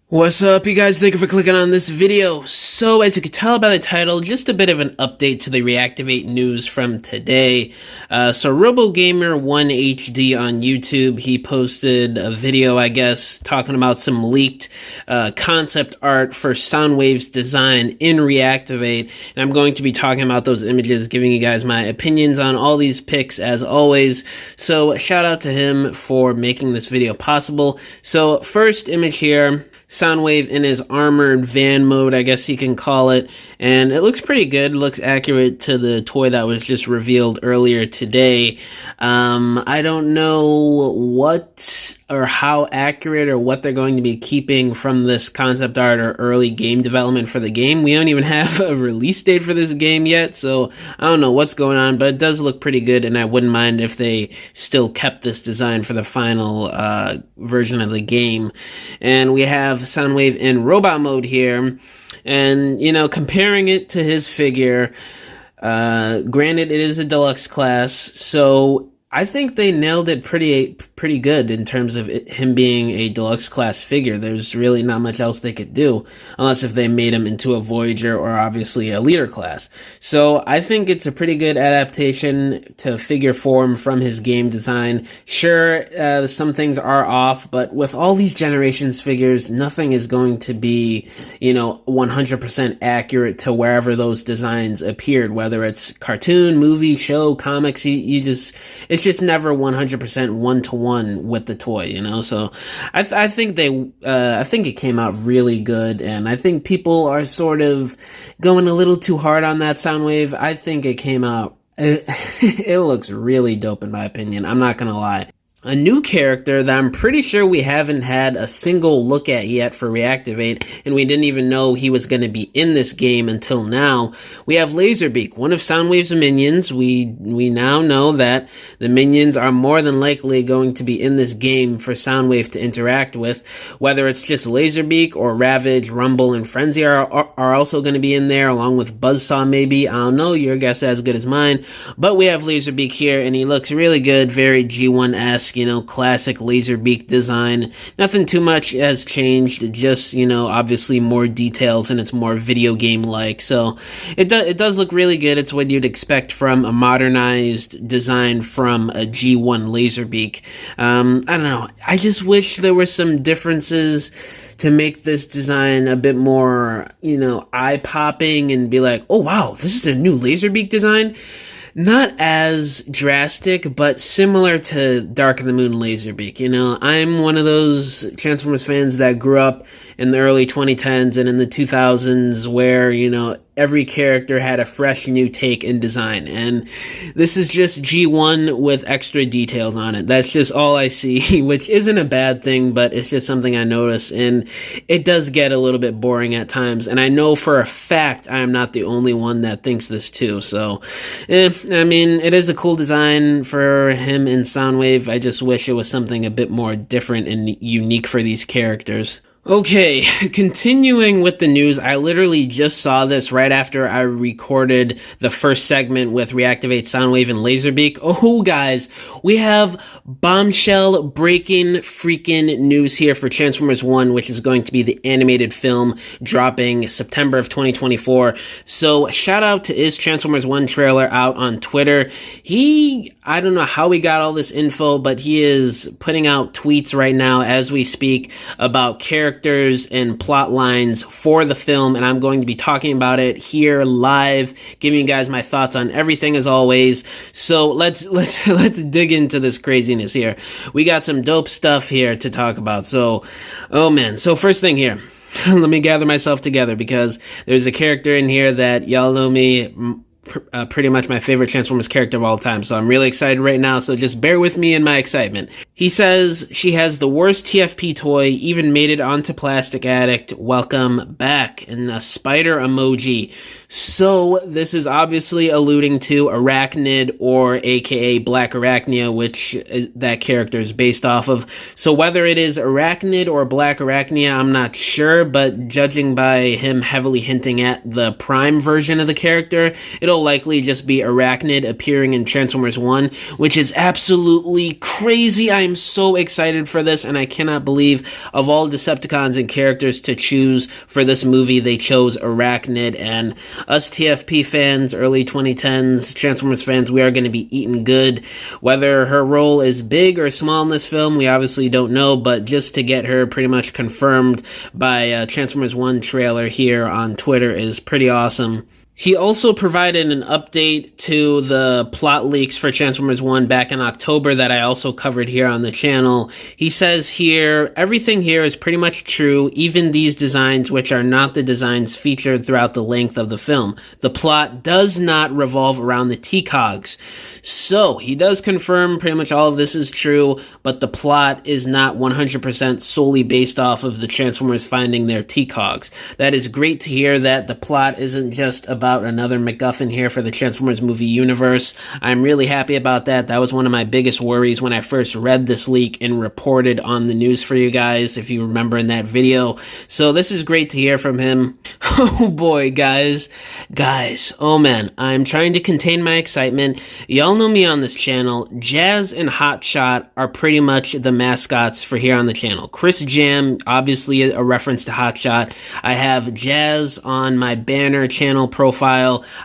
What's up, you guys? Thank you for clicking on this video. So, as you can tell by the title, just a bit of an update to the Reactivate news from today. So RoboGamer1HD on YouTube, he posted a video, I guess, talking about some leaked concept art for Soundwave's design in Reactivate. And I'm going to be talking about those images, giving you guys my opinions on all these pics as always. So, shout out to him for making this video possible. So, first image here. Soundwave in his armored van mode, I guess you can call it, and it looks pretty good. It looks accurate to the toy that was just revealed earlier today. I don't know what or how accurate or what they're going to be keeping from this concept art or early game development for the game. We don't even have a release date for this game yet, so I don't know what's going on, but it does look pretty good, and I wouldn't mind if they still kept this design for the final version of the game. And we have Soundwave in robot mode here, and you know, comparing it to his figure, granted it is a deluxe class, so I think they nailed it pretty good in terms of him being a deluxe class figure. There's really not much else they could do, unless if they made him into a Voyager or obviously a leader class. So I think it's a pretty good adaptation to figure form from his game design. Sure, some things are off, but with all these generations figures, nothing is going to be, 100% accurate to wherever those designs appeared, whether it's cartoon, movie, show, comics. It's just never 100% one-to-one with the toy, so I think it came out really good, and I think people are sort of going a little too hard on that Soundwave. I think it came out, it looks really dope in my opinion, I'm not gonna lie. A new character that I'm pretty sure we haven't had a single look at yet for Reactivate, and we didn't even know he was going to be in this game until now. We have LASERBEAK, one of Soundwave's minions. We now know that the minions are more than likely going to be in this game for Soundwave to interact with. Whether it's just LASERBEAK or Ravage, Rumble, and Frenzy are also going to be in there, along with Buzzsaw maybe. I don't know, your guess is as good as mine. But we have LASERBEAK here, and he looks really good, very G1-esque. Classic LASERBEAK design. Nothing too much has changed, just, obviously more details, and it's more video game-like. So it does look really good. It's what you'd expect from a modernized design from a G1 LASERBEAK. I don't know. I just wish there were some differences to make this design a bit more, eye-popping and be like, oh wow, this is a new LASERBEAK design. Not as drastic, but similar to Dark of the Moon LASERBEAK. I'm one of those Transformers fans that grew up in the early 2010s and in the 2000s where, every character had a fresh new take in design, and this is just G1 with extra details on it. That's just all I see, which isn't a bad thing, but it's just something I notice, and it does get a little bit boring at times, and I know for a fact I am not the only one that thinks this too. So it is a cool design for him in Soundwave. I just wish it was something a bit more different and unique for these characters. Okay, continuing with the news, I literally just saw this right after I recorded the first segment with Reactivate, Soundwave, and LASERBEAK. Oh, guys, we have bombshell breaking freaking news here for Transformers 1, which is going to be the animated film dropping September of 2024. So, shout out to Is Transformers 1 trailer out on Twitter. I don't know how he got all this info, but he is putting out tweets right now as we speak about characters and plot lines for the film, and I'm going to be talking about it here live, giving you guys my thoughts on everything as always. So let's dig into this craziness here. We got some dope stuff here to talk about. So, oh man. So first thing here, let me gather myself together because there's a character in here that y'all know me. Pretty much my favorite Transformers character of all time, so I'm really excited right now, so just bear with me in my excitement. He says, she has the worst TFP toy, even made it onto Plastic Addict, welcome back, and a spider emoji. So this is obviously alluding to Arachnid, or aka Black Arachnia, which that character is based off of. So whether it is Arachnid or Black Arachnia, I'm not sure, but judging by him heavily hinting at the Prime version of the character, it'll likely just be Arachnid appearing in Transformers 1, which is absolutely crazy, I I'm so excited for this, and I cannot believe of all Decepticons and characters to choose for this movie, they chose Arachnid, and us TFP fans, early 2010s Transformers fans, we are going to be eating good. Whether her role is big or small in this film, we obviously don't know, but just to get her pretty much confirmed by Transformers 1 trailer here on Twitter is pretty awesome. He also provided an update to the plot leaks for Transformers 1 back in October that I also covered here on the channel. He says here, everything here is pretty much true, even these designs which are not the designs featured throughout the length of the film. The plot does not revolve around the T-Cogs. So, he does confirm pretty much all of this is true, but the plot is not 100% solely based off of the Transformers finding their T-Cogs. That is great to hear that the plot isn't just about another MacGuffin here for the Transformers movie universe. I'm really happy about that. That was one of my biggest worries when I first read this leak and reported on the news for you guys, if you remember in that video. So this is great to hear from him. Oh boy, guys, oh man, I'm trying to contain my excitement. Y'all know me on this channel. Jazz and Hotshot are pretty much the mascots for here on the channel. chrisjaammm, obviously a reference to Hotshot. I have Jazz on my banner channel profile.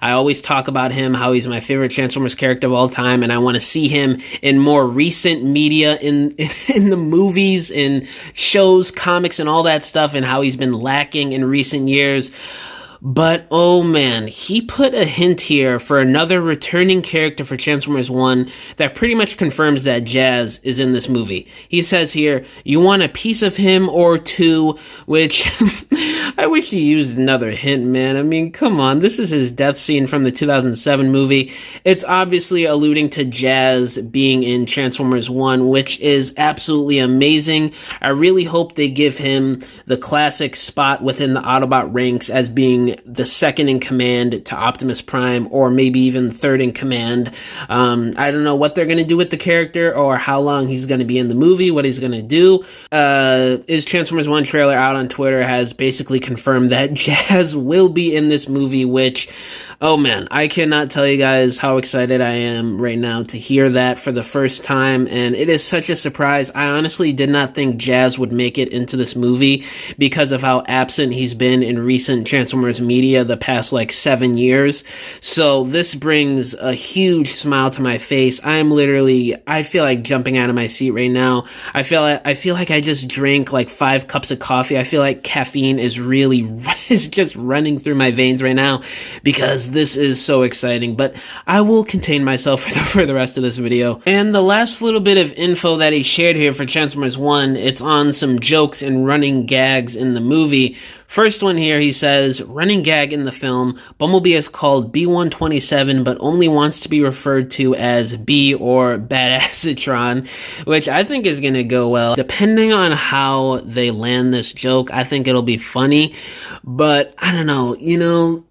I always talk about him, how he's my favorite Transformers character of all time, and I want to see him in more recent media, in the movies, in shows, comics, and all that stuff, and how he's been lacking in recent years. But, oh man, he put a hint here for another returning character for Transformers 1 that pretty much confirms that Jazz is in this movie. He says here, you want a piece of him or two, which I wish he used another hint, man. I mean, come on, this is his death scene from the 2007 movie. It's obviously alluding to Jazz being in Transformers 1, which is absolutely amazing. I really hope they give him the classic spot within the Autobot ranks as being the second in command to Optimus Prime, or maybe even third in command. I don't know what they're going to do with the character or how long he's going to be in the movie, what he's going to do. His Transformers 1 trailer out on Twitter has basically confirmed that Jazz will be in this movie, which, oh man, I cannot tell you guys how excited I am right now to hear that for the first time, and it is such a surprise. I honestly did not think Jazz would make it into this movie because of how absent he's been in recent Transformers media the past like 7 years. So this brings a huge smile to my face. I feel like jumping out of my seat right now. I feel like I just drank like 5 cups of coffee. I feel like caffeine is just running through my veins right now because this is so exciting. But I will contain myself for the rest of this video. And the last little bit of info that he shared here for Transformers 1, it's on some jokes and running gags in the movie. First one here, he says, running gag in the film, Bumblebee is called B-127, but only wants to be referred to as B or Badassitron, which I think is going to go well. Depending on how they land this joke, I think it'll be funny, but I don't know,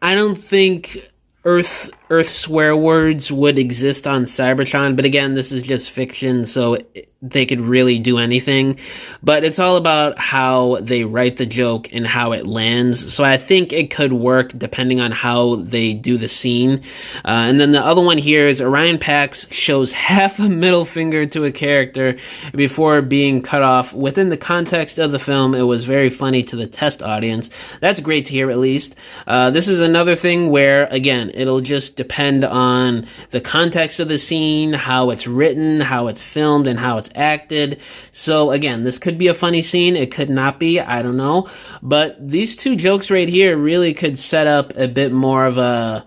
I don't think Earth swear words would exist on Cybertron, but again, this is just fiction, so they could really do anything. But it's all about how they write the joke and how it lands, so I think it could work depending on how they do the scene. And then the other one here is Orion Pax shows half a middle finger to a character before being cut off. Within the context of the film, it was very funny to the test audience. That's great to hear, at least. This is another thing where, again, it'll just depend on the context of the scene, how it's written, how it's filmed, and how it's acted. So again, this could be a funny scene, it could not be, I don't know. But these two jokes right here really could set up a bit more of a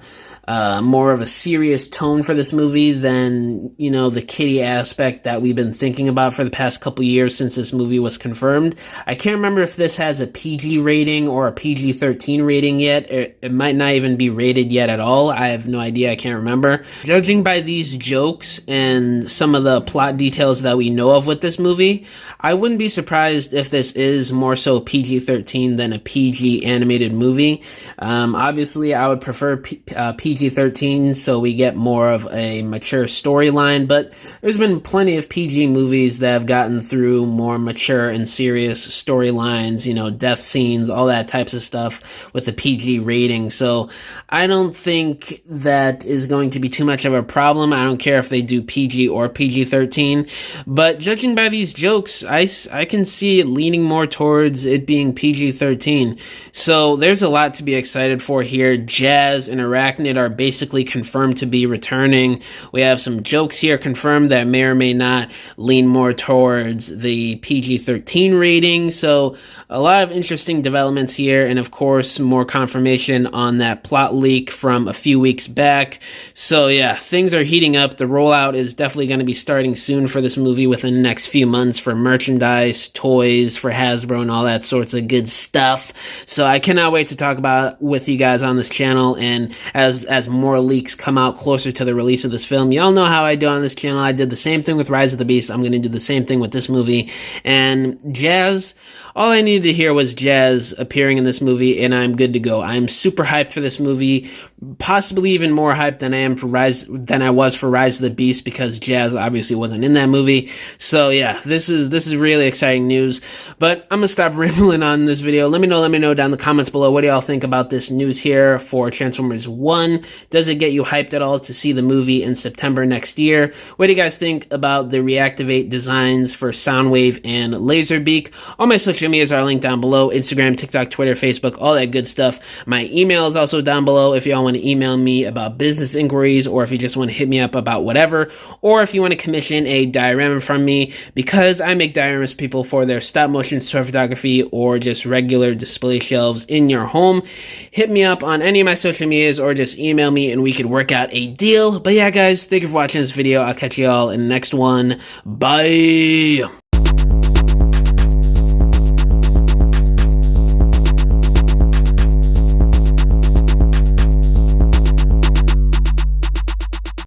serious tone for this movie than, the kiddie aspect that we've been thinking about for the past couple years since this movie was confirmed. I can't remember if this has a PG rating or a PG-13 rating yet. It might not even be rated yet at all. I have no idea. I can't remember. Judging by these jokes and some of the plot details that we know of with this movie, I wouldn't be surprised if this is more so PG-13 than a PG animated movie. Obviously, I would prefer PG PG-13, so we get more of a mature storyline, but there's been plenty of PG movies that have gotten through more mature and serious storylines, you know, death scenes, all that types of stuff with the PG rating. So I don't think that is going to be too much of a problem. I don't care if they do PG or PG-13, but judging by these jokes, I can see it leaning more towards it being PG-13. So there's a lot to be excited for here. Jazz and AIRACHNID are basically confirmed to be returning. We have some jokes here confirmed that may or may not lean more towards the PG-13 rating. So a lot of interesting developments here, and of course more confirmation on that plot leak from a few weeks back. So yeah, things are heating up. The rollout is definitely going to be starting soon for this movie within the next few months for merchandise, toys for Hasbro, and all that sorts of good stuff. So I cannot wait to talk about it with you guys on this channel, and as more leaks come out closer to the release of this film. Y'all know how I do on this channel. I did the same thing with Rise of the Beast. I'm going to do the same thing with this movie. And Jazz, all I needed to hear was Jazz appearing in this movie, and I'm good to go. I'm super hyped for this movie, possibly even more hyped than I was for Rise of the Beast, because Jazz obviously wasn't in that movie. So yeah, this is really exciting news. But I'm gonna stop rambling on this video. Let me know down in the comments below, what do y'all think about this news here for Transformers 1? Does it get you hyped at all to see the movie in September next year? What do you guys think about the Reactivate designs for Soundwave and LASERBEAK? All my social medias are linked down below: Instagram, TikTok, Twitter, Facebook, all that good stuff. My email is also down below if y'all want to email me about business inquiries, or if you just want to hit me up about whatever, or if you want to commission a diorama from me, because I make dioramas, people, for their stop motion toy photography or just regular display shelves in your home. Hit me up on any of my social medias or just email me and we could work out a deal. But yeah guys, thank you for watching this video. I'll catch you all in the next one. Bye.